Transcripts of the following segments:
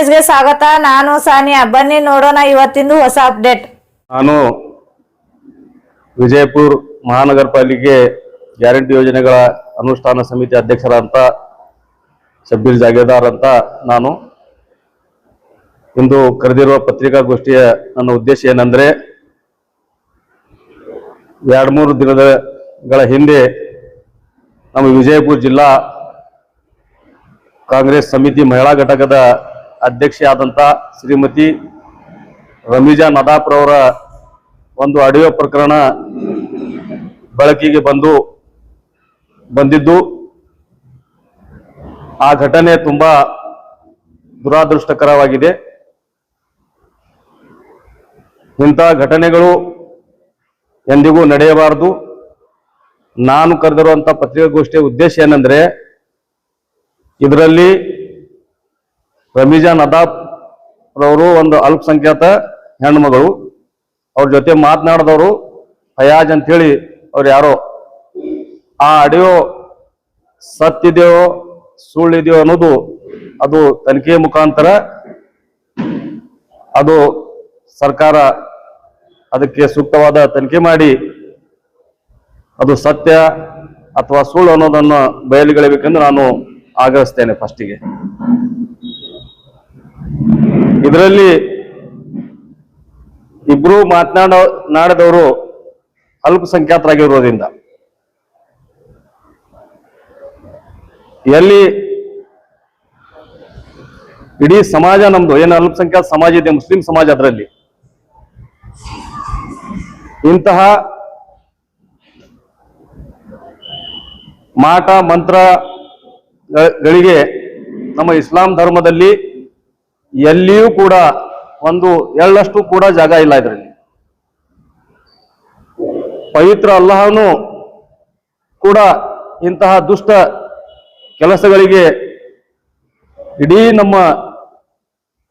ನ್ಯೂಸ್ಗೆ ಸ್ವಾಗತ. ನಾನು ಸಾನಿಯಾ. ಬನ್ನಿ ನೋಡೋಣ ಇವತ್ತಿಂದು ಹೊಸ ಅಪ್ಡೇಟ್. ನಾನು ವಿಜಯಪುರ ಮಹಾನಗರ ಪಾಲಿಕೆ ಗ್ಯಾರಂಟಿ ಯೋಜನೆಗಳ ಅನುಷ್ಠಾನ ಸಮಿತಿ ಅಧ್ಯಕ್ಷರಾದಂತ ಶಬ್ಬೀರ್ ಜಾಗೀರ್ದಾರ್ ಅಂತ ನಾನು ಇಂದು ಕರೆದಿರುವ ಪತ್ರಿಕಾಗೋಷ್ಠಿಯ ನನ್ನ ಉದ್ದೇಶ ಏನಂದ್ರೆ, 2-3 ದಿನಗಳ ಹಿಂದೆ ನಮ್ಮ ವಿಜಯಪುರ ಜಿಲ್ಲಾ ಕಾಂಗ್ರೆಸ್ ಸಮಿತಿ ಮಹಿಳಾ ಘಟಕದ ಅಧ್ಯಕ್ಷೆಯಾದಂಥ ಶ್ರೀಮತಿ ರಮೀಜಾ ನದಾಫ್ರವರ ಒಂದು ಆಡಿಯೋ ಪ್ರಕರಣ ಬೆಳಕಿಗೆ ಬಂದಿದ್ದು ಆ ಘಟನೆ ತುಂಬಾ ದುರಾದೃಷ್ಟಕರವಾಗಿದೆ. ಇಂಥ ಘಟನೆಗಳು ಎಂದಿಗೂ ನಡೆಯಬಾರದು. ನಾನು ಕರೆದಿರುವಂಥ ಪತ್ರಿಕಾಗೋಷ್ಠಿಯ ಉದ್ದೇಶ ಏನಂದ್ರೆ, ಇದರಲ್ಲಿ ರಮೀಜಾ ನದಾಫ್ ರವರು ಒಂದು ಅಲ್ಪಸಂಖ್ಯಾತ ಹೆಣ್ಣುಮಗಳು, ಅವ್ರ ಜೊತೆ ಮಾತನಾಡಿದವರು ಫಯಾಜ್ ಅಂತೇಳಿ ಅವ್ರು ಯಾರೋ. ಆ ಆಡಿಯೋ ಸತ್ತಿದೆಯೋ ಸುಳ್ಳಿದೆಯೋ ಅನ್ನೋದು ಅದು ತನಿಖೆ ಮುಖಾಂತರ ಅದು ಸರ್ಕಾರ ಅದಕ್ಕೆ ಸೂಕ್ತವಾದ ತನಿಖೆ ಮಾಡಿ ಅದು ಸತ್ಯ ಅಥವಾ ಸುಳ್ಳು ಅನ್ನೋದನ್ನು ಬಯಲಿಗೆಳಬೇಕೆಂದು ನಾನು ಆಗ್ರಹಿಸ್ತೇನೆ. ಫಸ್ಟಿಗೆ ಇದರಲ್ಲಿ ಇಬ್ರು ಮಾತನಾಡಿದವರು ಅಲ್ಪಸಂಖ್ಯಾತರಾಗಿರೋದ್ರಿಂದ ಎಲ್ಲಿ ಇಡೀ ಸಮಾಜ ನಮ್ದು ಏನು ಅಲ್ಪಸಂಖ್ಯಾತ ಸಮಾಜ ಇದೆ, ಮುಸ್ಲಿಂ ಸಮಾಜ, ಅದರಲ್ಲಿ ಇಂತಹ ಮಾಟ ಮಂತ್ರಗಳಿಗೆ ನಮ್ಮ ಇಸ್ಲಾಂ ಧರ್ಮದಲ್ಲಿ ಎಲ್ಲಿಯೂ ಕೂಡ ಒಂದು ಎಳ್ಳಷ್ಟು ಕೂಡ ಜಾಗ ಇಲ್ಲ. ಇದರಲ್ಲಿ ಪವಿತ್ರ ಅಲ್ಲಾಹನು ಕೂಡ ಇಂತಹ ದುಷ್ಟ ಕೆಲಸಗಳಿಗೆ ಇಡೀ ನಮ್ಮ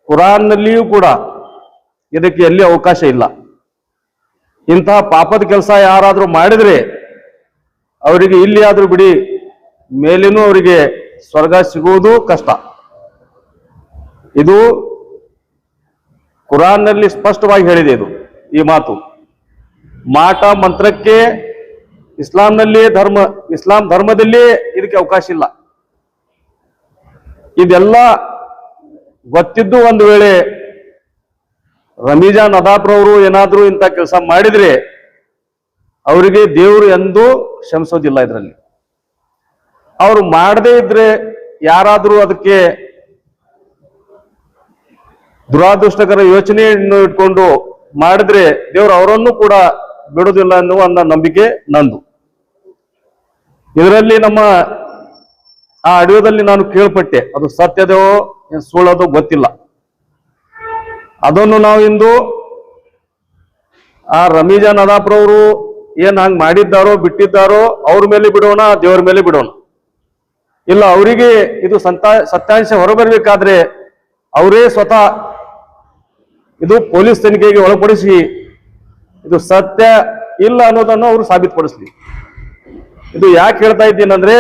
ಕುರಾನ್ನಲ್ಲಿಯೂ ಕೂಡ ಇದಕ್ಕೆ ಎಲ್ಲಿ ಅವಕಾಶ ಇಲ್ಲ. ಇಂತಹ ಪಾಪದ ಕೆಲಸ ಯಾರಾದ್ರೂ ಮಾಡಿದ್ರೆ ಅವರಿಗೆ ಇಲ್ಲಿ ಆದ್ರೂ ಬಿಡಿ, ಮೇಲೇನೂ ಅವರಿಗೆ ಸ್ವರ್ಗ ಸಿಗುವುದು ಕಷ್ಟ. ಇದು ಕುರಾನ್ನಲ್ಲಿ ಸ್ಪಷ್ಟವಾಗಿ ಹೇಳಿದೆ. ಈ ಮಾತು ಮಾಟ ಮಂತ್ರಕ್ಕೆ ಇಸ್ಲಾಂ ಧರ್ಮದಲ್ಲಿಯೇ ಇದಕ್ಕೆ ಅವಕಾಶ ಇಲ್ಲ. ಇದೆಲ್ಲ ಗೊತ್ತಿದ್ದು ಒಂದು ವೇಳೆ ರಮೀಜಾ ನದಾಫ್ರವರು ಏನಾದ್ರೂ ಇಂಥ ಕೆಲಸ ಮಾಡಿದ್ರೆ ಅವರಿಗೆ ದೇವರು ಎಂದೂ ಕ್ಷಮಿಸೋದಿಲ್ಲ. ಇದರಲ್ಲಿ ಅವರು ಮಾಡದೇ ಇದ್ರೆ ಯಾರಾದ್ರೂ ಅದಕ್ಕೆ ದುರಾದೃಷ್ಟಕರ ಯೋಚನೆಯನ್ನು ಇಟ್ಕೊಂಡು ಮಾಡಿದ್ರೆ ದೇವರು ಅವರನ್ನು ಕೂಡ ಬಿಡೋದಿಲ್ಲ ಎನ್ನುವ ನಂಬಿಕೆ ನಂದು. ಇದರಲ್ಲಿ ನಮ್ಮ ಆ ಆಡಿಯೋದಲ್ಲಿ ನಾನು ಕೇಳ್ಪಟ್ಟೆ, ಅದು ಸತ್ಯದೋ ಸುಳ್ಳೋದೋ ಗೊತ್ತಿಲ್ಲ. ಅದನ್ನು ನಾವು ಇಂದು ಆ ರಮೀಜಾ ನದಾಫ್ರವರು ಏನ್ ಹಂಗ್ ಮಾಡಿದ್ದಾರೋ ಬಿಟ್ಟಿದ್ದಾರೋ ಅವ್ರ ಮೇಲೆ ಬಿಡೋಣ, ದೇವರ ಮೇಲೆ ಬಿಡೋಣ. ಇಲ್ಲ, ಅವರಿಗೆ ಇದು ಸತ್ಯಾಂಶ ಹೊರಬರಬೇಕಾದ್ರೆ ಅವರೇ ಸ್ವತಃ ಇದು ಪೊಲೀಸ್ ತನಿಖೆಗೆ ಒಳಪಡಿಸಿ ಇದು ಸತ್ಯ ಇಲ್ಲ ಅನ್ನೋದನ್ನು ಅವರು ಸಾಬೀತುಪಡಿಸ್ಲಿ. ಇದು ಯಾಕೆ ಹೇಳ್ತಾ ಇದ್ದೀನಂದ್ರೆ,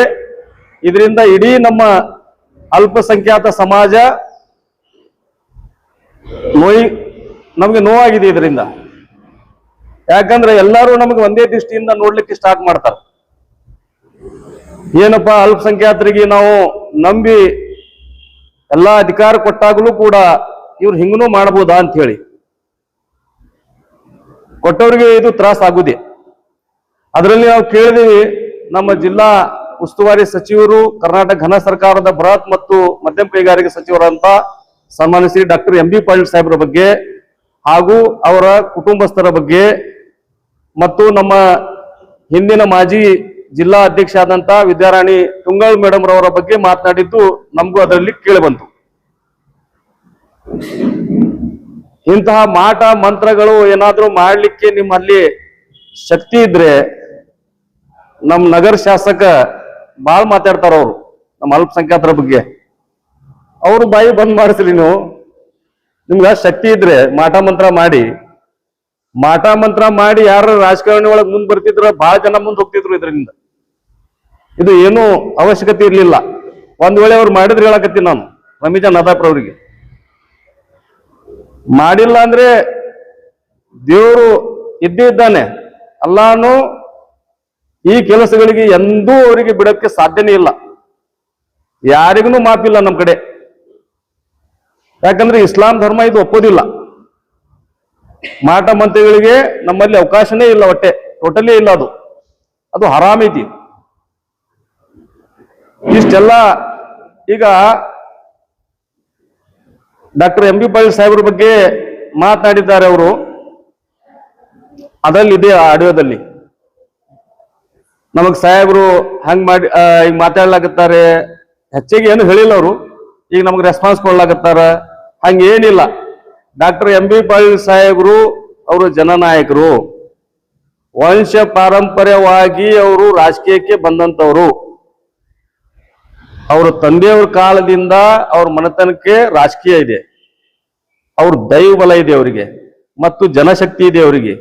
ಇದರಿಂದ ಇಡೀ ನಮ್ಮ ಅಲ್ಪಸಂಖ್ಯಾತ ಸಮಾಜ ನಮಗೆ ನೋವಾಗಿದೆ ಇದರಿಂದ. ಯಾಕಂದ್ರೆ ಎಲ್ಲರೂ ನಮಗೆ ಒಂದೇ ದೃಷ್ಟಿಯಿಂದ ನೋಡ್ಲಿಕ್ಕೆ ಸ್ಟಾರ್ಟ್ ಮಾಡ್ತಾರೆ. ಏನಪ್ಪಾ, ಅಲ್ಪಸಂಖ್ಯಾತರಿಗೆ ನಾವು ನಂಬಿ ಎಲ್ಲಾ ಅಧಿಕಾರ ಕೊಟ್ಟಾಗಲೂ ಕೂಡ ಇವ್ರು ಹಿಂಗನೂ ಮಾಡಬಹುದಾ ಅಂತ ಹೇಳಿ ಕೊಟ್ಟವರಿಗೆ ಇದು ತ್ರಾಸ ಆಗುದೇ. ಅದರಲ್ಲಿ ನಾವು ಕೇಳಿದೀವಿ, ನಮ್ಮ ಜಿಲ್ಲಾ ಉಸ್ತುವಾರಿ ಸಚಿವರು, ಕರ್ನಾಟಕ ಘನ ಸರ್ಕಾರದ ಬೃಹತ್ ಮತ್ತು ಮಧ್ಯಮ ಕೈಗಾರಿಕೆ ಸಚಿವರಂತ ಸನ್ಮಾನ್ಯ Shri doctor M B Patil ಸಾಹೇಬ್ರ ಬಗ್ಗೆ ಹಾಗೂ ಅವರ ಕುಟುಂಬಸ್ಥರ ಬಗ್ಗೆ ಮತ್ತು ನಮ್ಮ ಹಿಂದಿನ ಮಾಜಿ ಜಿಲ್ಲಾ ಅಧ್ಯಕ್ಷ ಆದಂತ ವಿದ್ಯಾರಾಣಿ ತುಂಗಳ ಮೇಡಮ್ ರವರ ಬಗ್ಗೆ ಮಾತನಾಡಿದ್ದು ನಮಗೂ ಅದರಲ್ಲಿ ಕೇಳಿ ಬಂತು. ಇಂತಹ ಮಾಟ ಮಂತ್ರಗಳು ಏನಾದ್ರೂ ಮಾಡ್ಲಿಕ್ಕೆ ನಿಮ್ಮಲ್ಲಿ ಶಕ್ತಿ ಇದ್ರೆ ನಮ್ಮ ನಗರ ಶಾಸಕ ಬಾಳ್ ಮಾತಾಡ್ತಾರ ಅವರು ನಮ್ಮ ಅಲ್ಪಸಂಖ್ಯಾತರ ಬಗ್ಗೆ. ಅವರು ಬಾಯಿ ಬಂದ್ ಮಾಡಿಸ್ರಿ. ನೀವು ನಿಮ್ಗ ಶಕ್ತಿ ಇದ್ರೆ ಮಾಟ ಮಂತ್ರ ಮಾಡಿ ಯಾರ ರಾಜಕಾರಣಿ ಒಳಗೆ ಮುಂದ್ ಬರ್ತಿದ್ರ ಬಹಳ ಜನ ಮುಂದೆ ಹೋಗ್ತಿದ್ರು. ಇದರಿಂದ ಇದು ಏನೂ ಅವಶ್ಯಕತೆ ಇರ್ಲಿಲ್ಲ. ಒಂದ್ ವೇಳೆ ಅವ್ರು ಮಾಡಿದ್ರೆ ಹೇಳಕತ್ತೀನಿ ನಾನು ರಮೀಜಾ ನದಾಫ್ರವರಿಗೆ, ಮಾಡಿಲ್ಲ ಅಂದ್ರೆ ದೇವರು ಇದ್ದೇ ಇದ್ದಾನೆ. ಅಲ್ಲಾನು ಈ ಕೆಲಸಗಳಿಗೆ ಎಂದೂ ಅವರಿಗೆ ಬಿಡಕ್ಕೆ ಸಾಧ್ಯನೇ ಇಲ್ಲ. ಯಾರಿಗೂ ಮಾಪಿಲ್ಲ ನಮ್ಮ ಕಡೆ. ಯಾಕಂದ್ರೆ ಇಸ್ಲಾಂ ಧರ್ಮ ಇದು ಒಪ್ಪೋದಿಲ್ಲ. ಮಾಟ ಮಂತ್ರಿಗಳಿಗೆ ನಮ್ಮಲ್ಲಿ ಅವಕಾಶನೇ ಇಲ್ಲ, ಒಟ್ಟೆ ಟೋಟಲಿ ಇಲ್ಲ. ಅದು ಹರಾಮ್ ಐತಿ. ಇಷ್ಟೆಲ್ಲ ಈಗ ಡಾಕ್ಟರ್ ಎಂ ಬಿ ಪಾಟೀಲ್ ಸಾಹೇಬ್ರ ಬಗ್ಗೆ ಮಾತನಾಡಿದ್ದಾರೆ ಅವರು. ಅದರಲ್ಲಿ ಇದೆ ಆಡಿಯೋದಲ್ಲಿ. ನಮಗ್ ಸಾಹೇಬ್ರು ಹಂಗ್ ಮಾಡಿ ಈಗ ಮಾತಾಡ್ಲಾಕತ್ತಾರೆ, ಹೆಚ್ಚಿಗೆ ಏನು ಹೇಳಿಲ್ಲ ಅವರು. ಈಗ ನಮಗೆ ರೆಸ್ಪಾನ್ಸ್ ಕೊಡ್ಲಾಕತ್ತಾರ. ಹಂಗೇನಿಲ್ಲ. ಡಾಕ್ಟರ್ ಎಂ ಬಿ ಪಾಟೀಲ್ ಸಾಹೇಬ್ರು ಅವರು ಜನನಾಯಕರು, ವಂಶ ಪಾರಂಪರ್ಯವಾಗಿ ಅವರು ರಾಜಕೀಯಕ್ಕೆ ಬಂದಂತವರು. ಅವ್ರ ತಂದೆಯವ್ರ ಕಾಲದಿಂದ ಅವ್ರ ಮನೆತನಕ್ಕೆ ರಾಜಕೀಯ ಇದೆ. ಅವ್ರ ದೈವ ಬಲ ಇದೆ ಅವರಿಗೆ, ಮತ್ತು ಜನಶಕ್ತಿ ಇದೆ ಅವರಿಗೆ.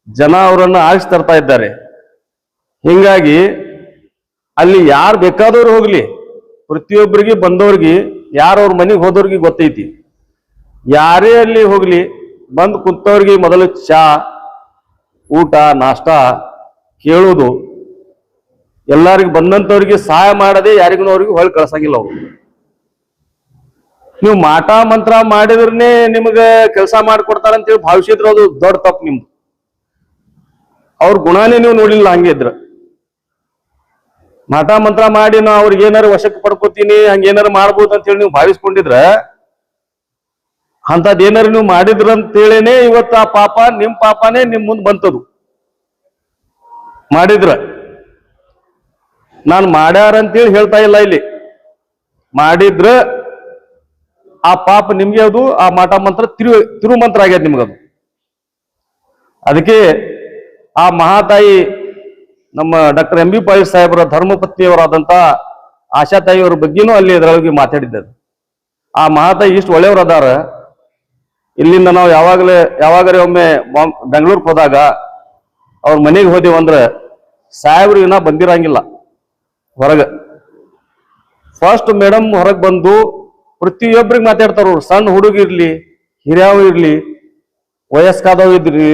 ಜನ ಅವರನ್ನು ಆರಿಸಿ ತರ್ತಾ ಇದ್ದಾರೆ. ಹಿಂಗಾಗಿ ಅಲ್ಲಿ ಯಾರು ಬೇಕಾದವ್ರು ಹೋಗ್ಲಿ, ಪ್ರತಿಯೊಬ್ಬರಿಗೆ ಬಂದವ್ರಿಗೆ, ಯಾರು ಅವ್ರ ಮನೆಗೆ ಹೋದವ್ರಿಗೆ ಗೊತ್ತೈತಿ. ಯಾರೇ ಅಲ್ಲಿ ಹೋಗ್ಲಿ, ಬಂದು ಕುಂತವ್ರಿಗೆ ಮೊದಲು ಚಾ, ಊಟ, ನಾಷ್ಟ ಕೇಳೋದು. ಎಲ್ಲರಿಗೂ ಬಂದಂತವ್ರಿಗೆ ಸಹಾಯ ಮಾಡದೆ ಯಾರಿಗೂ ಅವ್ರಿಗೆ ಹೊಳ್ ಕಳ್ಸಂಗಿಲ್ಲ ಅವರು. ನೀವು ಮಾಟ ಮಂತ್ರ ಮಾಡಿದ್ರೇ ನಿಮ್ಗೆ ಕೆಲಸ ಮಾಡಿಕೊಡ್ತಾರಂತೇಳಿ ಭಾವಿಸಿದ್ರು ಅದು ದೊಡ್ಡ ತಪ್ಪು ನಿಮ್ದು. ಅವ್ರ ಗುಣನೇ ನೀವು ನೋಡಿಲ್ಲ. ಹಂಗಿದ್ರ ಮಾಟ ಮಂತ್ರ ಮಾಡಿ ನಾ ಅವ್ರಿಗೆ ಏನಾರು ವಶಕ್ಕೆ ಪಡ್ಕೋತೀನಿ, ಹಂಗೇನಾರು ಮಾಡ್ಬೋದು ಅಂತೇಳಿ ನೀವು ಭಾವಿಸ್ಕೊಂಡಿದ್ರ, ಅಂತದ್ ಏನಾರು ನೀವು ಮಾಡಿದ್ರಂತೇಳೇನೆ ಇವತ್ತು ಆ ಪಾಪ ನಿಮ್ ಪಾಪನೇ ನಿಮ್ ಮುಂದೆ ಬಂತದು. ಮಾಡಿದ್ರ ನಾನು ಮಾಡ್ಯಾರ ಅಂತೇಳಿ ಹೇಳ್ತಾ ಇಲ್ಲ ಇಲ್ಲಿ. ಮಾಡಿದ್ರ ಆ ಪಾಪ ನಿಮ್ಗೆ ಅದು ಆ ಮಾಟ ಮಂತ್ರ ತಿರುಮಂತ್ರ ಆಗ್ಯದ ನಿಮ್ಗದು. ಅದಕ್ಕೆ ಆ ಮಹಾತಾಯಿ ನಮ್ಮ ಡಾಕ್ಟರ್ ಎಂ ಬಿ ಪಾಟೀಲ್ ಸಾಹೇಬರ ಧರ್ಮಪತ್ನಿಯವರಾದಂತ ಆಶಾತಾಯಿಯವರ ಬಗ್ಗೆನೂ ಅಲ್ಲಿ ಇದರೊಳಗೆ ಮಾತಾಡಿದ್ದಾರೆ. ಆ ಮಹಾತಾಯಿ ಇಷ್ಟು ಒಳ್ಳೆಯವರು ಅದಾರ. ಇಲ್ಲಿಂದ ನಾವು ಯಾವಾಗಲೇ ಒಮ್ಮೆ ಬೆಂಗಳೂರಿಗೆ ಹೋದಾಗ ಅವ್ರ ಮನೆಗೆ ಹೋದೇವಂದ್ರೆ ಸಾಹೇಬ್ರು ಇನ್ನ ಬಂದಿರಂಗಿಲ್ಲ ಹೊರಗೆ. ಫಸ್ಟ್ ಮೇಡಮ್ ಹೊರಗೆ ಬಂದು ಪ್ರತಿಯೊಬ್ಬರಿಗೆ ಮಾತಾಡ್ತಾರ. ಸಣ್ಣ ಹುಡುಗಿರ್ಲಿ, ಹಿರಿಯವ್ ಇರ್ಲಿ, ವಯಸ್ಕಾದವ್ ಇದ್ರಿ,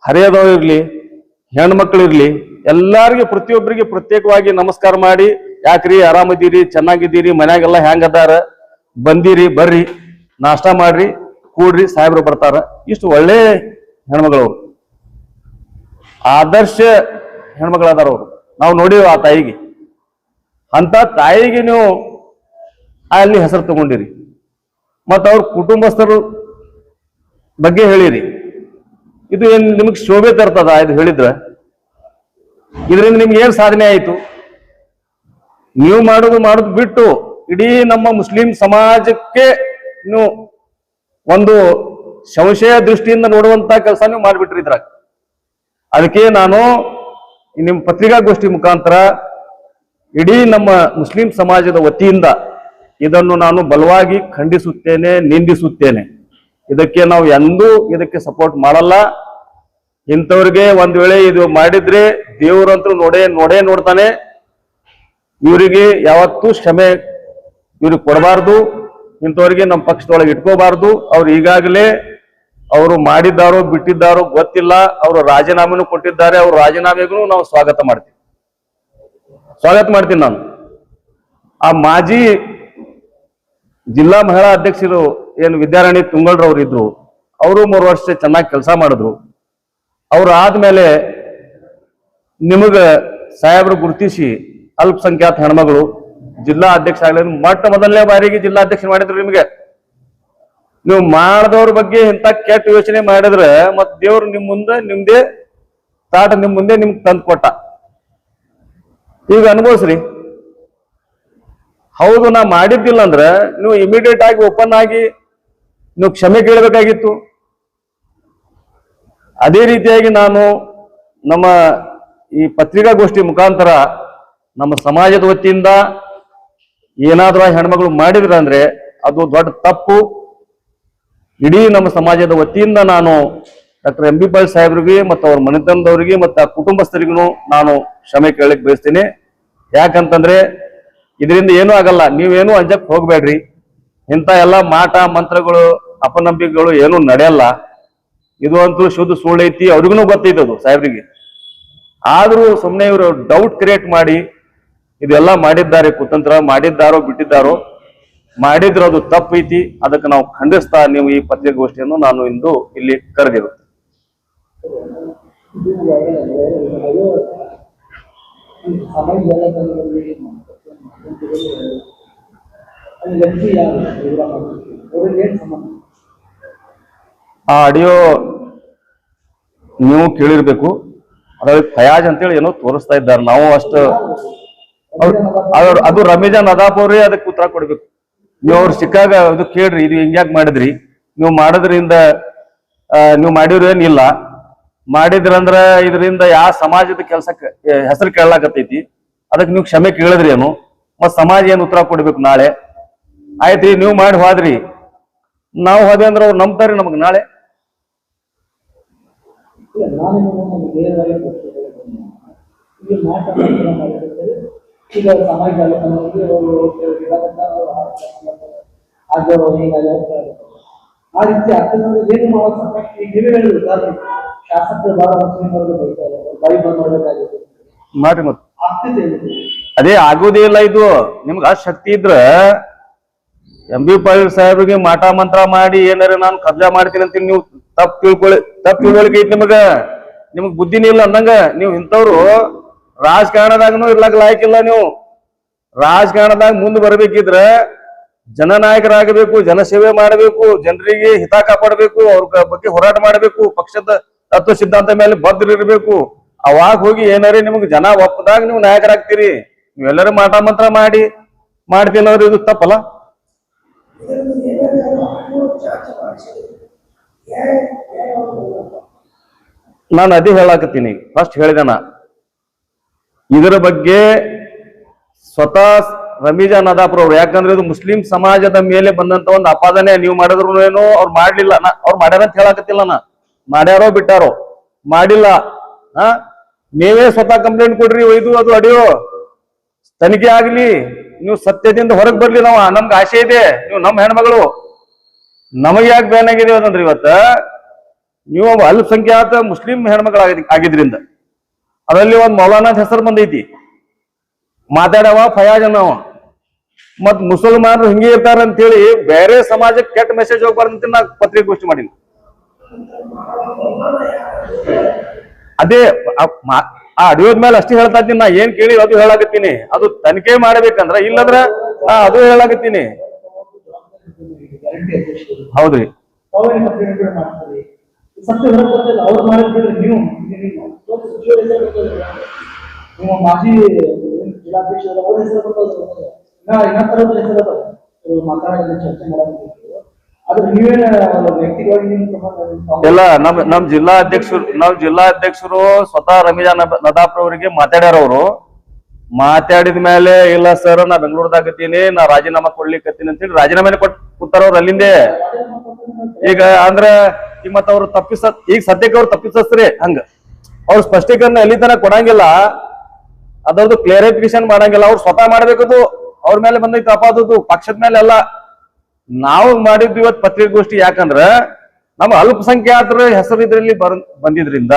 ಹರಿಯದವ್ ಇರ್ಲಿ, ಹೆಣ್ಮಕ್ಳಿರ್ಲಿ, ಎಲ್ಲಾರಿಗೆ ಪ್ರತಿಯೊಬ್ಬರಿಗೆ ಪ್ರತ್ಯೇಕವಾಗಿ ನಮಸ್ಕಾರ ಮಾಡಿ, ಯಾಕ್ರಿ ಆರಾಮದೀರಿ, ಚೆನ್ನಾಗಿದ್ದೀರಿ, ಮನ್ಯಾಗೆಲ್ಲ ಹೆಂಗ್ ಅದಾರ, ಬಂದಿರಿ, ಬರ್ರಿ, ನಾಷ್ಟ ಮಾಡ್ರಿ, ಕೂಡ್ರಿ, ಸಾಹೇಬ್ರು ಬರ್ತಾರ. ಇಷ್ಟು ಒಳ್ಳೆ ಹೆಣ್ಮಗಳವ್ರು, ಆದರ್ಶ ಹೆಣ್ಮಗಳದಾರ ಅವರು. ನಾವು ನೋಡಿವ ಆ ತಾಯಿಗೆ. ಅಂತ ತಾಯಿಗೆ ನೀವು ಅಲ್ಲಿ ಹೆಸರು ತಗೊಂಡಿರಿ. ಮತ್ತ ಅವ್ರ ಕುಟುಂಬಸ್ಥರ ಬಗ್ಗೆ ಹೇಳಿರಿ. ಇದು ಏನ್ ನಿಮಗ್ ಶೋಭೆ ತರ್ತದ? ಇದು ಹೇಳಿದ್ರ ಇದರಿಂದ ನಿಮ್ಗೆ ಏನ್ ಸಾಧನೆ ಆಯ್ತು? ನೀವು ಮಾಡುದು ಬಿಟ್ಟು ಇಡೀ ನಮ್ಮ ಮುಸ್ಲಿಂ ಸಮಾಜಕ್ಕೆ ನೀವು ಒಂದು ಸಂಶಯ ದೃಷ್ಟಿಯಿಂದ ನೋಡುವಂತ ಕೆಲಸ ನೀವು ಮಾಡಿಬಿಟ್ರಿ ಇದ್ರಾಗ. ಅದಕ್ಕೆ ನಾನು ನಿಮ್ಮ ಪತ್ರಿಕಾಗೋಷ್ಠಿ ಮುಖಾಂತರ ಇಡೀ ನಮ್ಮ ಮುಸ್ಲಿಂ ಸಮಾಜದ ವತಿಯಿಂದ ಇದನ್ನು ನಾನು ಬಲವಾಗಿ ಖಂಡಿಸುತ್ತೇನೆ, ನಿಂದಿಸುತ್ತೇನೆ. ಇದಕ್ಕೆ ನಾವು ಎಂದೂ ಇದಕ್ಕೆ ಸಪೋರ್ಟ್ ಮಾಡಲ್ಲ. ಇಂಥವ್ರಿಗೆ ಒಂದ್ ವೇಳೆ ಇದು ಮಾಡಿದ್ರೆ ದೇವರಂತೂ ನೋಡೇ ನೋಡ್ತಾನೆ. ಇವರಿಗೆ ಯಾವತ್ತೂ ಕ್ಷಮೆ ಇವ್ರಿಗೆ ಕೊಡಬಾರ್ದು. ಇಂಥವ್ರಿಗೆ ನಮ್ಮ ಪಕ್ಷದೊಳಗೆ ಇಟ್ಕೋಬಾರ್ದು. ಅವ್ರು ಈಗಾಗಲೇ ಅವರು ಮಾಡಿದ್ದಾರೋ ಬಿಟ್ಟಿದ್ದಾರೋ ಗೊತ್ತಿಲ್ಲ. ಅವರು ರಾಜೀನಾಮೆನೂ ಕೊಟ್ಟಿದ್ದಾರೆ. ಅವ್ರ ರಾಜೀನಾಮೆಗೂ ನಾವು ಸ್ವಾಗತ ಮಾಡ್ತೀನಿ ನಾನು. ಆ ಮಾಜಿ ಜಿಲ್ಲಾ ಮಹಿಳಾ ಅಧ್ಯಕ್ಷರು ಏನು ವಿದ್ಯಾರಾಣಿ ತುಂಗಳ್ರವ್ರು ಇದ್ರು, ಅವರು 3 ವರ್ಷ ಚೆನ್ನಾಗಿ ಕೆಲಸ ಮಾಡಿದ್ರು. ಅವ್ರು ಆದ್ಮೇಲೆ ನಿಮಗ ಸಾಹೇಬರು ಗುರುತಿಸಿ ಅಲ್ಪಸಂಖ್ಯಾತ ಹೆಣ್ಮಗಳು ಜಿಲ್ಲಾ ಅಧ್ಯಕ್ಷ ಆಗಲಿ, ಮೊದಲನೇ ಬಾರಿಗೆ ಜಿಲ್ಲಾ ಅಧ್ಯಕ್ಷ ಮಾಡಿದ್ರು. ನಿಮಗೆ ನೀವು ಮಾಡದವ್ರ ಬಗ್ಗೆ ಇಂಥ ಕೆಟ್ಟ ಯೋಚನೆ ಮಾಡಿದ್ರೆ ಮತ್ ದೇವ್ರು ನಿಮ್ದೇ ತಾಟ ನಿಮ್ ಮುಂದೆ ನಿಮ್ಗೆ ತಂದು ಕೊಟ್ಟ. ಈಗ ಅನುಭವಿಸ್ರಿ. ಹೌದು, ನಾ ಮಾಡಿದ್ದಿಲ್ಲ ಅಂದ್ರೆ ನೀವು ಇಮಿಡಿಯೇಟ್ ಆಗಿ ಓಪನ್ ಆಗಿ ನೀವು ಕ್ಷಮೆ ಕೇಳಬೇಕಾಗಿತ್ತು. ಅದೇ ರೀತಿಯಾಗಿ ನಾನು ನಮ್ಮ ಈ ಪತ್ರಿಕಾಗೋಷ್ಠಿ ಮುಖಾಂತರ ನಮ್ಮ ಸಮಾಜದ ವತಿಯಿಂದ ಏನಾದ್ರೂ ಹೆಣ್ಮಗಳು ಮಾಡಿದ್ರ ಅಂದ್ರೆ ಅದು ದೊಡ್ಡ ತಪ್ಪು. ಇಡೀ ನಮ್ಮ ಸಮಾಜದ ವತಿಯಿಂದ ನಾನು ಡಾಕ್ಟರ್ ಎಂ ಬಿ ಪಾಟೀಲ್ ಸಾಹೇಬ್ರಿಗೆ ಮತ್ತು ಅವ್ರ ಮನೆತನದವರಿಗೆ ಮತ್ತು ಆ ಕುಟುಂಬಸ್ಥರಿಗೂ ನಾನು ಕ್ಷಮೆ ಕೇಳಲಿಕ್ಕೆ ಬಯಸ್ತೀನಿ. ಯಾಕಂತಂದ್ರೆ ಇದರಿಂದ ಏನೂ ಆಗಲ್ಲ. ನೀವೇನು ಅಂಜಕ್ ಹೋಗ್ಬೇಡ್ರಿ. ಇಂಥ ಎಲ್ಲ ಮಾಟ ಮಂತ್ರಗಳು ಅಪನಂಬಿಕೆಗಳು ಏನು ನಡೆಯಲ್ಲ. ಇದು ಅಂತೂ ಶುದ್ಧ ಸುಳ್ಳು ಐತಿ, ಅವ್ರಿಗೂ ಗೊತ್ತೈತಿ ಅದು ಸಾಹೇಬ್ರಿಗೆ. ಆದ್ರೂ ಸುಮ್ಮನೆ ಇವರು ಡೌಟ್ ಕ್ರಿಯೇಟ್ ಮಾಡಿ ಇದೆಲ್ಲ ಮಾಡಿದ್ದಾರೆ, ಕುತಂತ್ರ ಮಾಡಿದ್ದಾರೋ ಬಿಟ್ಟಿದ್ದಾರೋ, ಮಾಡಿದ್ರೆ ಅದು ತಪ್ಪೈತಿ. ಅದಕ್ಕೆ ನಾವು ಖಂಡಿಸ್ತಾ ನೀವು ಈ ಪತ್ರಿಕಾಗೋಷ್ಠಿಯನ್ನು ನಾನು ಇಂದು ಇಲ್ಲಿ ಕರೆದಿರುತ್ತೆ. ಆ ಆಡಿಯೋ ನೀವು ಕೇಳಿರ್ಬೇಕು. ಅದ್ರಲ್ಲಿ ಫಯಾಜ್ ಅಂತೇಳಿ ಏನೋ ತೋರಿಸ್ತಾ ಇದ್ದಾರೆ. ನಾವು ಅಷ್ಟು ಅದು ರಮೀಜಾನ್ ನದಾಫ್ ಅವ್ರೇ ಅದಕ್ಕೆ ಉತ್ತರ ಕೊಡ್ಬೇಕು. ನೀವು ಅವ್ರು ಸಿಕ್ಕಾಗ ಅದು ಕೇಳ್ರಿ, ಇದು ಹಿಂಗ್ಯಾಕ್ ಮಾಡಿದ್ರಿ, ನೀವು ಮಾಡೋದ್ರಿಂದ ನೀವು ಮಾಡಿರೇನಿಲ್ಲ, ಮಾಡಿದ್ರಂದ್ರ ಇದರಿಂದ ಯಾವ ಸಮಾಜದ ಕೆಲ್ಸಕ್ಕೆ ಹೆಸರು ಕೇಳಲಾಕತ್ತೈತಿ, ಅದಕ್ಕೆ ನೀವು ಕ್ಷಮೆ ಕೇಳಿದ್ರಿ ಏನು, ಮತ್ ಸಮಾಜ ಏನ್ ಉತ್ತರ ಕೊಡ್ಬೇಕು ನಾಳೆ? ಆಯ್ತ್ರಿ, ನೀವು ಮಾಡಿ ಹೋದ್ರಿ, ನಾವು ಹೋದೆ ಅಂದ್ರೆ ಅವ್ರು ನಂಬ್ತಾರ್ರಿ ನಮಗ್ ನಾಳೆ. ಈಗ ಸಮಾಜ ಆ ರೀತಿ ಆಗ್ತದೆ. ಏನು ಮಾಡೋದು ನೀವೇ ಹೇಳಿದ್ರು ಶಾಸಕರು ಬಹಳ ಮುಸ್ಲಿಮರು ಬಾಯಿ ಬಂದ್ ಮಾಡಬೇಕಾಗಿದೆ ಮಾಡ್ರಿ. ಮತ್ ಆಗ್ತಿದೆ ಅದೇ ಆಗುದೇ ಇಲ್ಲ. ಇದು ನಿಮ್ಗೆ ಅಷ್ಟ್ ಶಕ್ತಿ ಇದ್ರ MB ಪಾಟೀಲ್ ಸಾಹೇಬ್ರಿಗೆ ಮಾಟ ಮಂತ್ರ ಮಾಡಿ ಏನಾರ ನಾನು ಕಬ್ಜಾ ಮಾಡ್ತೀನಿ ಅಂತ ನೀವು ತಪ್ಪು ತಿಳ್ಕೊಳಿಕೆ ಐತಿ ನಿಮಗ್ ಬುದ್ಧಿನೇ ಇಲ್ಲ ಅಂದಂಗ. ನೀವು ಇಂಥವ್ರು ರಾಜಕಾರಣದಾಗನು ಇರ್ಲಾಕ ಲಾಯ್ಕಿಲ್ಲ. ನೀವು ರಾಜಕಾರಣದಾಗ ಮುಂದೆ ಬರ್ಬೇಕಿದ್ರ ಜನನಾಯಕರಾಗಬೇಕು, ಜನಸೇವೆ ಮಾಡಬೇಕು, ಜನರಿಗೆ ಹಿತ ಕಾಪಾಡಬೇಕು, ಅವ್ರ ಬಗ್ಗೆ ಹೋರಾಟ ಮಾಡಬೇಕು, ಪಕ್ಷದ ತತ್ವ ಸಿದ್ಧಾಂತ ಮೇಲೆ ಬದ್ಧ ಇರಬೇಕು. ಅವಾಗ ಹೋಗಿ ಏನಾರೇ ನಿಮ್ಗೆ ಜನ ಒಪ್ಪದಾಗ ನೀವು ನಾಯಕರಾಗ್ತೀರಿ. ನೀವೆಲ್ಲರೂ ಮಾಟ ಮಂತ್ರ ಮಾಡ್ತಿಲ್ಲ ಅಂದ್ರೆ ಇದು ತಪ್ಪಲ್ಲ. ನಾನು ಅದೇ ಹೇಳಾಕತ್ತೀನಿ, ಫಸ್ಟ್ ಹೇಳಿದನ ಇದರ ಬಗ್ಗೆ ಸ್ವತಃ ರಮೀಜಾ ನದಾಫ್ ಅವ್ರು. ಯಾಕಂದ್ರೆ ಇದು ಮುಸ್ಲಿಂ ಸಮಾಜದ ಮೇಲೆ ಬಂದಂತ ಒಂದು ಅಪಾದನೆ. ನೀವು ಮಾಡಿದ್ರು ಏನೋ ಅವ್ರು ಮಾಡ್ಲಿಲ್ಲ, ಅವ್ರು ಮಾಡ್ಯಾರ ಅಂತ ಹೇಳಾಕತ್ತಿಲ್ಲ. ಮಾಡ್ಯಾರೋ ಬಿಟ್ಟಾರೋ ಮಾಡಿಲ್ಲ. ನೀವೇ ಸ್ವತಃ ಕಂಪ್ಲೇಂಟ್ ಕೊಡ್ರಿ, ಒಯ್ದು ಅದು ಅಡಿಯೋ ತನಿಖೆ ಆಗ್ಲಿ, ನೀವು ಸತ್ಯದಿಂದ ಹೊರಗೆ ಬರ್ಲಿ. ನಾವು ನಮ್ಗೆ ಆಸೆ ಇದೆ, ನೀವು ನಮ್ಮ ಹೆಣ್ಮಗಳು, ನಮಗೆ ಯಾಕೆ ಬ್ಯಾನ್ ಆಗಿದೆ ಅಂತಂದ್ರೆ ಇವತ್ತ ನೀವು ಅಲ್ಪಸಂಖ್ಯಾತ ಮುಸ್ಲಿಂ ಹೆಣ್ಮಗಳು ಆಗಿದ್ರಿಂದ ಅದರಲ್ಲಿ ಒಂದ್ ಮೌಲಾನಾಥ್ ಹೆಸರು ಬಂದೈತಿ, ಮಾತಾಡವ ಫಯಾಜ್ ಅನ್ನವ. ಮತ್ ಮುಸಲ್ಮಾನರು ಹಿಂಗೆ ಇರ್ತಾರ ಅಂತ ಹೇಳಿ ಬೇರೆ ಸಮಾಜಕ್ಕೆ ಕೆಟ್ಟ ಮೆಸೇಜ್ ಹೋಗ್ಬಾರ್ದಂತ ನಾ ಪತ್ರಿಕಾಗೋಷ್ಠಿ ಮಾಡಿನಿ. ಅದೇ ಆ ಅಡಿಯೋದ ಮೇಲೆ ಅಷ್ಟೇ ಹೇಳ್ತಾ ಇದ್ದೀನಿ. ನಾ ಏನ್ ಕೇಳಿ ಅದು ಹೇಳಾಕತ್ತೀನಿ. ಅದು ತನಿಖೆ ಮಾಡ್ಬೇಕಂದ್ರ ಇಲ್ಲಂದ್ರ ಅದು ಹೇಳಾಕತ್ತೀನಿ. ಹೌದ್ರಿ, ಮಾಜಿ ಜಿಲ್ಲಾಧ್ಯಕ್ಷರ ಮಾತಾಡೋದು ಚರ್ಚೆ ಮಾಡೋದು. ಆದ್ರೆ ನೀವೇನ ವ್ಯಕ್ತಿಗಳಾಗಿ ಎಲ್ಲ ನಮ್ ಜಿಲ್ಲಾಧ್ಯಕ್ಷರು ಸ್ವತಃ ರಮೀಜಾ ನದಾಫ್ ಅವರಿಗೆ ಮಾತಾಡ್ಯಾರ. ಅವರು ಮಾತಾಡಿದ ಮೇಲೆ ಇಲ್ಲ ಸರ್ ನಾ ಬೆಂಗಳೂರದಾಗತ್ತೀನಿ, ನಾ ರಾಜೀನಾಮಾ ಕೊಡ್ಲಿಕ್ಕತ್ತೀನಿ ಅಂತೇಳಿ ರಾಜೀನಾಮೆ ಕೂತಾರ ಅವ್ರು ಅಲ್ಲಿಂದೆ. ಈಗ ಅಂದ್ರ ಈಗ ಮತ್ತ ಅವ್ರು ಈಗ ಸದ್ಯಕ್ಕೆ ಅವ್ರು ತಪ್ಪಿಸ್ರಿ ಹಂಗ ಅವ್ರ ಸ್ಪಷ್ಟೀಕರಣ ಎಲ್ಲಿ ತನಕ ಕೊಡಂಗಿಲ್ಲ, ಅದರದ್ದು ಕ್ಲಿಯರಿಫಿಕೇಶನ್ ಮಾಡಂಗಿಲ್ಲ. ಅವ್ರು ಸ್ವತಃ ಮಾಡ್ಬೇಕದು. ಅವ್ರ ಮೇಲೆ ಬಂದೈತಿ ಅಪಾದದ್ದು, ಪಕ್ಷದ ಮೇಲೆ ಅಲ್ಲ. ನಾವು ಮಾಡಿದ್ವಿ ಇವತ್ತು ಪತ್ರಿಕಾಗೋಷ್ಠಿ ಯಾಕಂದ್ರ ನಮ್ಮ ಅಲ್ಪಸಂಖ್ಯಾತರ ಹೆಸರು ಇದ್ರಲ್ಲಿ ಬಂದಿದ್ರಿಂದ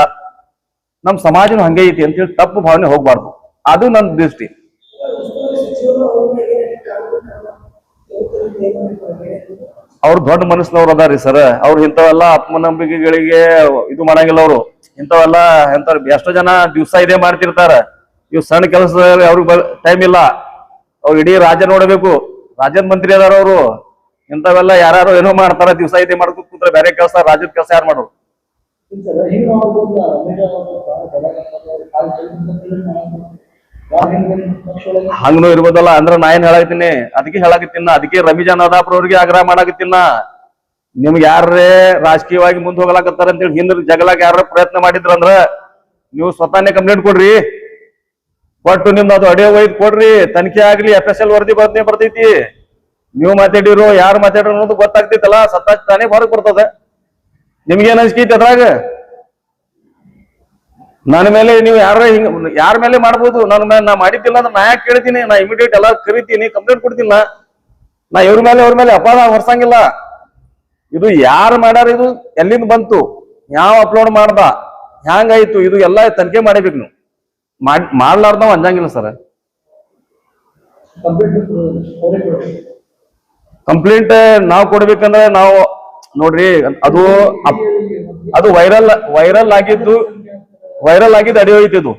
ನಮ್ ಸಮಾಜನು ಹಂಗೆ ಐತಿ ಅಂತೇಳಿ ತಪ್ಪು ಭಾವನೆ ಹೋಗ್ಬಾರ್ದು. ಅದು ನನ್ನ ದೃಷ್ಟಿ. ಅವ್ರು ದೊಡ್ಡ ಮನಸ್ಸಿನವ್ರು ಅದಾರಿ ಸರ್. ಅವ್ರು ಇಂಥವೆಲ್ಲ ಆತ್ಮನಂಬಿಕೆಗಳಿಗೆ ಇದು ಮಾಡಂಗಿಲ್ಲ. ಅವ್ರು ಇಂಥವೆಲ್ಲ ಎಷ್ಟೋ ಜನ ದಿವ್ಸ ಇದೇ ಮಾಡ್ತಿರ್ತಾರ. ಇವ್ ಸಣ್ಣ ಕೆಲಸ ಅವ್ರಿಗೆ ಟೈಮ್ ಇಲ್ಲ. ಅವ್ರು ಇಡೀ ರಾಜ್ಯ ನೋಡಬೇಕು, ರಾಜ್ಯದ ಮಂತ್ರಿ ಅದಾರ ಅವರು. ಇಂಥವೆಲ್ಲ ಯಾರು ಏನೋ ಮಾಡ್ತಾರ, ದಿವ್ಸ ಇದೇ ಮಾಡ್ಕೊ ಕೂತ್ರೆ ಬೇರೆ ಕೆಲಸ, ರಾಜ್ಯದ ಕೆಲಸ ಯಾರು ಮಾಡೋರು? ಹಂಗನು ಇರ್ಬೋದಲ್ಲ. ಅಂದ್ರ ನಾ ಏನ್ ಹೇಳಾಕತ್ತೀನಿ, ಅದಕ್ಕೆ ರಮೀಜಾ ನದಾಫ್ ಅವ್ರಿಗೆ ಆಗ್ರಹ ಮಾಡಾಕತ್ತೀನ. ನಿಮ್ಗೆ ಯಾರೇ ರಾಜಕೀಯವಾಗಿ ಮುಂದೆ ಹೋಗ್ಲಾಕತ್ತಾರ ಅಂತೇಳಿ ಹಿಂದ್ ಜಗಳಾಗ ಯಾರ ಪ್ರಯತ್ನ ಮಾಡಿದ್ರಂದ್ರ ನೀವು ಸ್ವತಃನೇ ಕಂಪ್ಲೇಂಟ್ ಕೊಡ್ರಿ, ಕೊಟ್ಟು ನಿಮ್ದು ಅದು ಅಡಿಯೋ ಒಯ್ದು ಕೊಡ್ರಿ, ತನಿಖೆ ಆಗ್ಲಿ, FSL ವರದಿ ಬರ್ತೈತಿ. ನೀವು ಮಾತಾಡಿರೋ ಯಾರು ಮಾತಾಡಿರೋ ಅನ್ನೋದು ಗೊತ್ತಾಗ್ತೈತಲ್ಲ, ಸತ್ತ ತಾನೇ ಹೊರಗೆ ಬರ್ತದೆ. ನಿಮ್ಗೇನ್ ಅನ್ಸ್ಕೈತಿ ಅದ್ರಾಗ? ನನ್ನ ಮೇಲೆ ನೀವು ಯಾರ ಮೇಲೆ ಮಾಡ್ಬೋದು, ನನ್ನ ಮೇಲೆ ನಾ ಮಾಡಿದ್ದಿಲ್ಲ ಅಂದ್ರೆ ನಾ ಯಾಕೆ ಕೇಳ್ತೀನಿ? ನಾ ಇಮಿಡಿಯೇಟ್ ಎಲ್ಲ ಕರಿತೀನಿ, ಕಂಪ್ಲೇಂಟ್ ಕೊಡ್ತೀನಿ. ನಾ ಇವ್ರ ಮೇಲೆ ಅವ್ರ ಮೇಲೆ ಅಪಾದ ಹೊರಸಂಗಿಲ್ಲ. ಇದು ಯಾರು ಮಾಡ್ಯಾರ, ಇದು ಎಲ್ಲಿಂದ ಬಂತು, ಯಾವ ಅಪ್ಲೋಡ್ ಮಾಡ್ದ, ಹ್ಯಾಂಗಾಯ್ತು, ಇದು ಎಲ್ಲ ತನಿಖೆ ಮಾಡಬೇಕು. ನೀವು ಮಾಡ್ಲಾರ್ದ ನಾವು ಅಂಜಂಗಿಲ್ಲ ಸರ್. ಕಂಪ್ಲೇಂಟ್ ನಾವು ಕೊಡ್ಬೇಕಂದ್ರೆ ನಾವು ನೋಡ್ರಿ, ಅದು ಅದು ವೈರಲ್ ಆಗಿದ್ದು ಆಡಿಯೋ ಐತಿ. ಇದು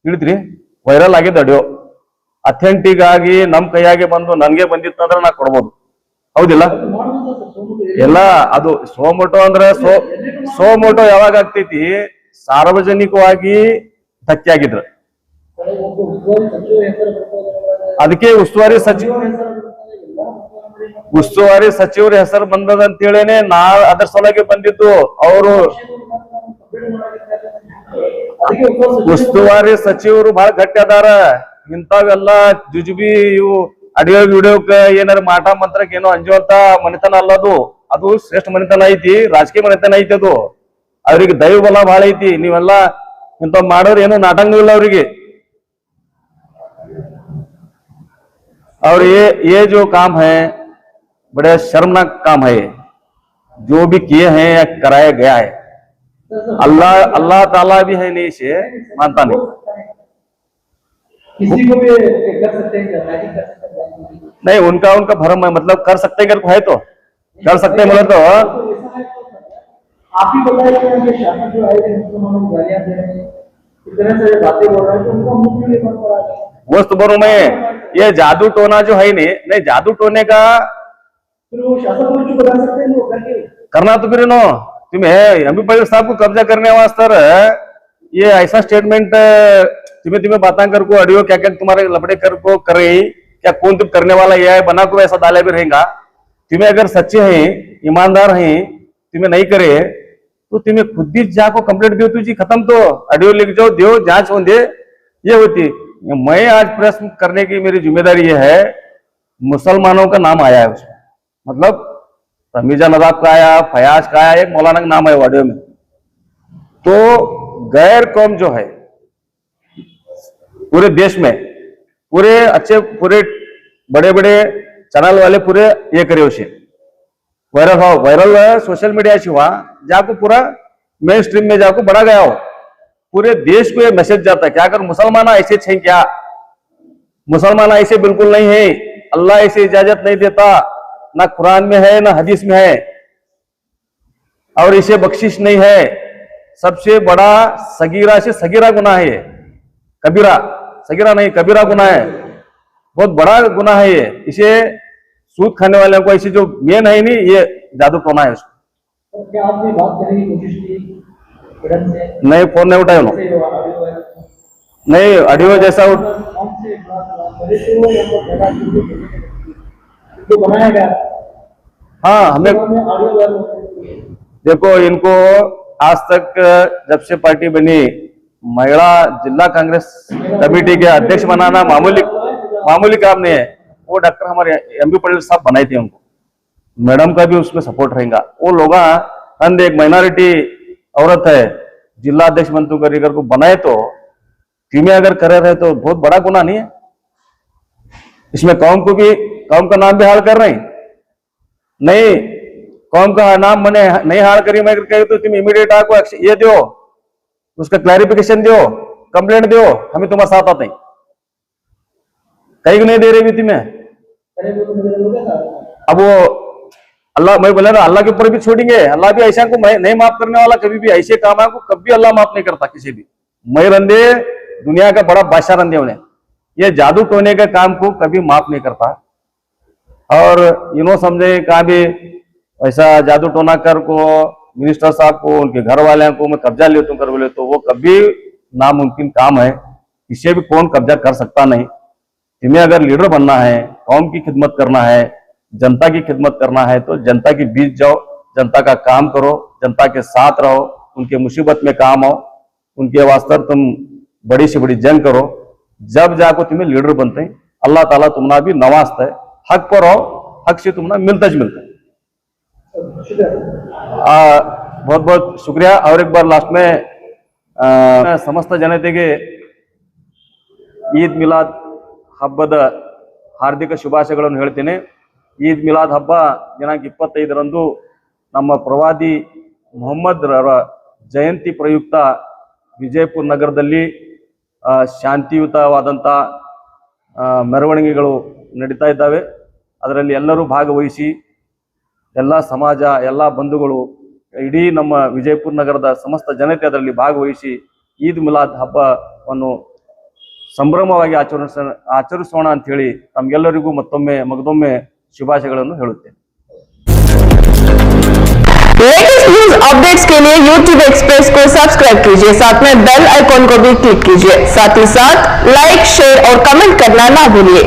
ತಿಳಿದ್ರಿ, ವೈರಲ್ ಆಗಿದ್ದು ಆಡಿಯೋ ಅಥೆಂಟಿಕ್ ಆಗಿ ನಮ್ ಕೈಯಾಗೆ ಬಂದು ನನ್ಗೆ ಬಂದಿತ್ತಂದ್ರೆ ನಾ ಕೊಡ್ಬೋದು, ಹೌದಿಲ್ಲ? ಎಲ್ಲ ಅದು ಸೋಮೋಟೋ ಅಂದ್ರೆ ಸೋಮೋಟೋ ಯಾವಾಗ ಆಗ್ತೈತಿ, ಸಾರ್ವಜನಿಕವಾಗಿ ಧಕ್ಕೆ ಆಗಿದ್ರ. ಅದಕ್ಕೆ ಉಸ್ತುವಾರಿ ಸಚಿವರ ಹೆಸರು ಬಂದದ ಅಂತೇಳೇನೆ ನಾ ಅದ್ರ ಸಲುವಾಗಿ ಬಂದಿದ್ದು. ಅವರು ಉಸ್ತುವಾರಿ ಸಚಿವರು ಬಹಳ ಗಟ್ಟಿ ಅದಾರ. ಇಂಥವೆಲ್ಲ ಜುಜುಬಿ ಇವು ಆಡಿಯೋ ವಿಡಿಯೋಕ್ ಏನಾರ ಮಾಟ ಮಂತ್ರಕ್ಕೆ ಏನೋ ಅಂಜುವಂತ ಮನೆತನ ಅಲ್ಲದು. ಅದು ಶ್ರೇಷ್ಠ ಮನೆತನ ಐತಿ, ರಾಜಕೀಯ ಮನೆತನ ಐತಿ. ಅದು ಅವ್ರಿಗೆ ದೈವ ಬಲ ಬಹಳ ಐತಿ. ನೀವೆಲ್ಲ ಇಂಥ ಮಾಡೋರು ಏನೋ ನಾಟಕನೂ ಇಲ್ಲ ಅವ್ರಿಗೆ. और ये जो काम है बड़े शर्मनाक काम है, जो भी किए हैं या कराया गया है. अल्लाह ताला भी है नहीं, से मानता नहीं. किसी को भी कर सकते हैं, नहीं, उनका भरम है, मतलब कर सकते हैं, है तो कर सकते हैं, मतलब तो आप ही बताइए कि शासन जो आए थे मुसलमानों को गालियां दे रहे हैं, इतने सारे बातें बोल रहे हैं, तो उनका मुंह क्यों नहीं बंद करा रहे हैं? वो तो बोलूं मैं, ये जादू टोना जो है नहीं जादू टोने का फिर वो शासन को क्यों बता सकते हैं लोग करके? करना तो फिर नो तुम्हें एमपी पाटिल साहब को कब्जा करने वास्ते ये ऐसा स्टेटमेंट तुम्हें बातें कर को ऑडियो क्या क्या तुम्हारे लपड़े कर को कर रही क्या, कौन तुम करने वाला ये है बना को ऐसा डाला भी रहेगा. तुम्हें अगर सच्चे हैं, ईमानदार हैं, तुम्हें नहीं करे तो तुम्हें खुद भी जाको कंप्लेंट दो, तुझी खत्म, तो ऑडियो लिख जाओ, दो जांच हो दे, ये होती. मैं आज प्रेस करने की मेरी जिम्मेदारी ये है, मुसलमानों का नाम आया है उसमें, मतलब रमीजा नदाब का आया, फयाज का आया, एक मौलाना का नाम है ऑडियो में. तो गैर कौम जो है पूरे देश में, पूरे अच्छे पूरे बड़े बड़े चैनल वाले पूरे ये करे उसे वायरल सोशल मीडिया शिवा जाको पूरा मेन स्ट्रीम में जाको बढ़ा गया हो, पूरे देश को ये मैसेज जाता है. क्या अगर मुसलमान ऐसे हैं क्या? मुसलमान ऐसे बिल्कुल नहीं है. अल्लाह ऐसे इजाजत नहीं देता, ना कुरान में है ना हदीस में है, और इसे बख्शिश नहीं है. सबसे बड़ा सगीरा से सगीरा गुनाह है ये, कबीरा सगीरा नहीं कबीरा गुनाह है, बहुत बड़ा गुनाह है ये. इसे सूद खाने वाले को ऐसे जो मेन है नहीं, ये जादू टोना है उसको. क्या आपने बात करने की कोशिश की? नहीं, फोन नहीं उठाया, नहीं ऑडियो जैसा बनाया गया. हाँ, हमें देखो, इनको आज तक जब से पार्टी बनी, महिला जिला कांग्रेस कमेटी के अध्यक्ष बनाना मामूली काम नहीं है. वो डॉक्टर हमारे एमपी पाटिल साहब बनाए थे, उनको मैडम का भी उसमें सपोर्ट रहेगा. वो लोग एक माइनॉरिटी औरत है, जिला अध्यक्ष मंत्री करीगर को बनाए, तो तुम्हें अगर करे रहे तो बहुत बड़ा गुना नहीं है. इसमें कौम का नाम भी हाल कर रहे हैं. नहीं, कौम का नाम मैंने नहीं हाल करी मैं कहे तो तुम इमीडिएट आको ये दो, उसका क्लैरिफिकेशन दो, कंप्लेंट दो, हमें तुम्हारे साथ आते हैं. कहीं नहीं दे रहे भी तुम्हें. अब वो अल्लाह, मैं बोला ना, अल्लाह के ऊपर भी छोड़ेंगे. अल्लाह भी ऐसा को नहीं माफ करने वाला, कभी भी ऐसे काम है को कभी अल्लाह माफ नहीं करता किसी भी. मैं रंदे दुनिया का बड़ा बादशाह रंदे उन्हें, ये जादू टोने के काम को कभी माफ नहीं करता. और इन्हों समझे कहा भी ऐसा जादू टोना कर को मिनिस्टर साहब को, उनके घर वाले को मैं कब्जा ले तुम कर बोले, तो वो कभी नामुमकिन काम है. इसे भी कौन कब्जा कर सकता नहीं. तुम्हें अगर लीडर बनना है, कौम की खिदमत करना है, जनता की खिदमत करना है, तो जनता के बीच जाओ, जनता का काम करो, जनता के साथ रहो, उनके मुसीबत में काम आओ, उनके वास्ते तुम बड़ी से बड़ी जंग करो. जब जाको तुम्हें लीडर बनते हैं, अल्लाह ताला तुम्हारा भी नवाजता है. हक पर रहो, हक से तुम्हारा मिलता है. बहुत बहुत शुक्रिया. और एक बार लास्ट में समस्त ಜನತೆಗೆ ಈದ್ ಮಿಲಾದ್ ಹಬ್ಬದ ಹಾರ್ದಿಕ ಶುಭಾಶಯಗಳನ್ನು ಹೇಳ್ತೇನೆ. ಈದ್ ಮಿಲಾದ್ ಹಬ್ಬ ದಿನಾಂಕ 25ರಂದು ನಮ್ಮ ಪ್ರವಾದಿ ಮೊಹಮ್ಮದ್ ರವರ ಜಯಂತಿ ಪ್ರಯುಕ್ತ ವಿಜಯಪುರ ನಗರದಲ್ಲಿ ಶಾಂತಿಯುತವಾದಂಥ ಮೆರವಣಿಗೆಗಳು ನಡೀತಾ ಇದ್ದಾವೆ. ಅದರಲ್ಲಿ ಎಲ್ಲರೂ ಭಾಗವಹಿಸಿ ಎಲ್ಲ ಸಮಾಜ, ಎಲ್ಲ ಬಂಧುಗಳು, ಇಡೀ ನಮ್ಮ ವಿಜಯಪುರ ನಗರದ ಸಮಸ್ತ ಜನತೆ ಅದರಲ್ಲಿ ಭಾಗವಹಿಸಿ ಈದ್ ಮಿಲಾದ್ ಹಬ್ಬವನ್ನು ಸಂಭ್ರಮವಾಗಿ ಆಚರಿಸೋಣ ಅಂತ ಹೇಳಿ ತಮ್ಗೆಲ್ಲರಿಗೂ ಮಗದೊಮ್ಮೆ ಶುಭಾಶಯಗಳನ್ನು ಹೇಳುತ್ತೇನೆ. लेटेस्ट न्यूज अपडेट्स के लिए YouTube एक्सप्रेस को सब्सक्राइब कीजिए, साथ में बेल आइकॉन को भी क्लिक कीजिए, साथ ही साथ लाइक, शेयर और कमेंट करना ना भूलिए।